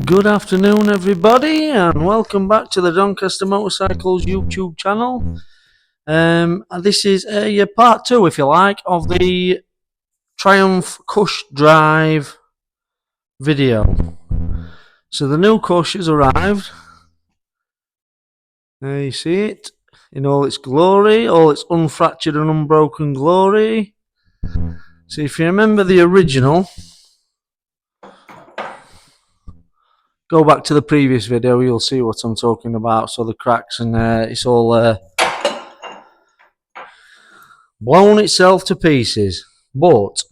Good afternoon, everybody, and welcome back to the Doncaster Motorcycles YouTube channel. This is a part 2, if you like, of the Triumph Cush Drive video. So the new Cush has arrived. There you see it in all its glory, all its unfractured and unbroken glory. So if you remember the original, go back to the previous video, you'll see what I'm talking about. So the cracks and it's all blown itself to pieces. But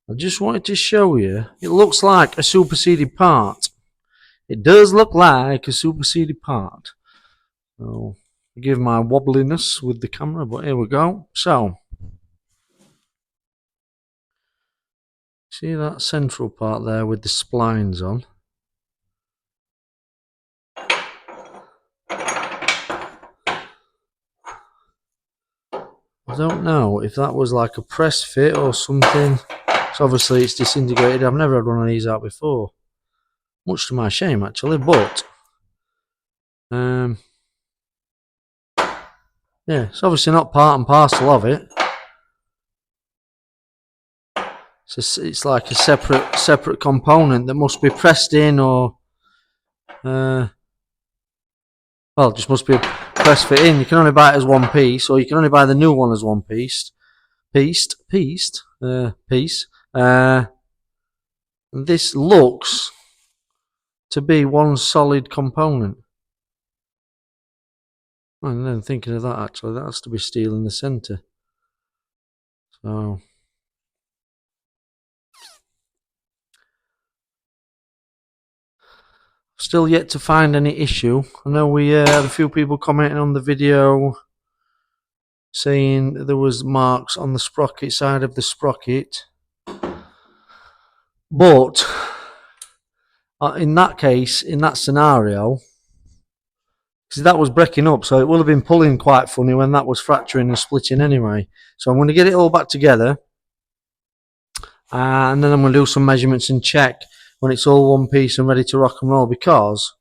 I just wanted to show you, it looks like a superseded part. It does look like a superseded part. So forgive my wobbliness with the camera, but here we go. So see that central part there with the splines on? I don't know if that was like a press fit or something. So obviously it's disintegrated. I've never had one of these out before, much to my shame actually, but yeah, it's obviously not part and parcel of it. It's like a separate component that must be pressed in, or well, it just must be a press fit in. You can only buy it as one piece, or you can only buy the new one as one piece. This looks to be one solid component. And then thinking of that, actually, that has to be steel in the centre. So still yet to find any issue. I know we had a few people commenting on the video saying there was marks on the sprocket side of the sprocket, but in that case, in that scenario, because that was breaking up, so it would have been pulling quite funny when that was fracturing and splitting anyway. So I'm going to get it all back together, and then I'm going to do some measurements and check when it's all one piece and ready to rock and roll, because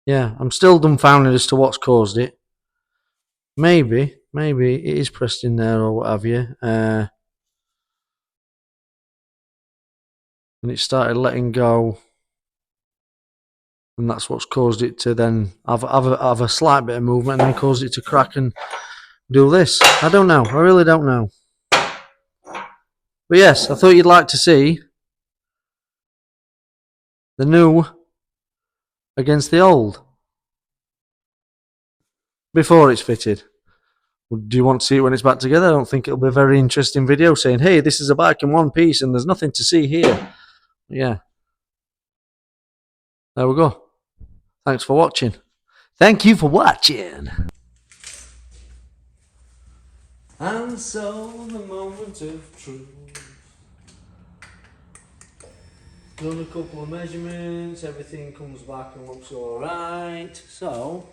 yeah, I'm still dumbfounded as to what's caused it. Maybe it is pressed in there or what have you, and it started letting go, and that's what's caused it to then have a slight bit of movement and then caused it to crack and do this. I don't know, I really don't know. But yes, I thought you'd like to see the new against the old before it's fitted. Do you want to see it when it's back together? I don't think it'll be a very interesting video saying, hey, this is a bike in one piece and there's nothing to see here. Yeah, there we go. Thanks for watching. Thank you for watching. And so the moment of truth. Done a couple of measurements, everything comes back and looks alright. So,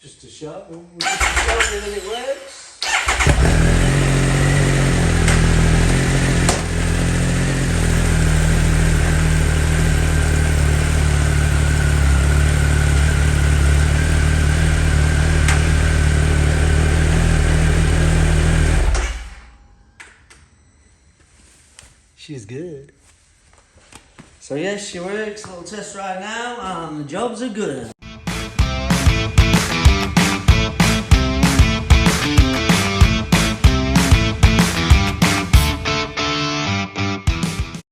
just to show you that it works. She's good. So yes, she works. A little test right now, and the jobs are good.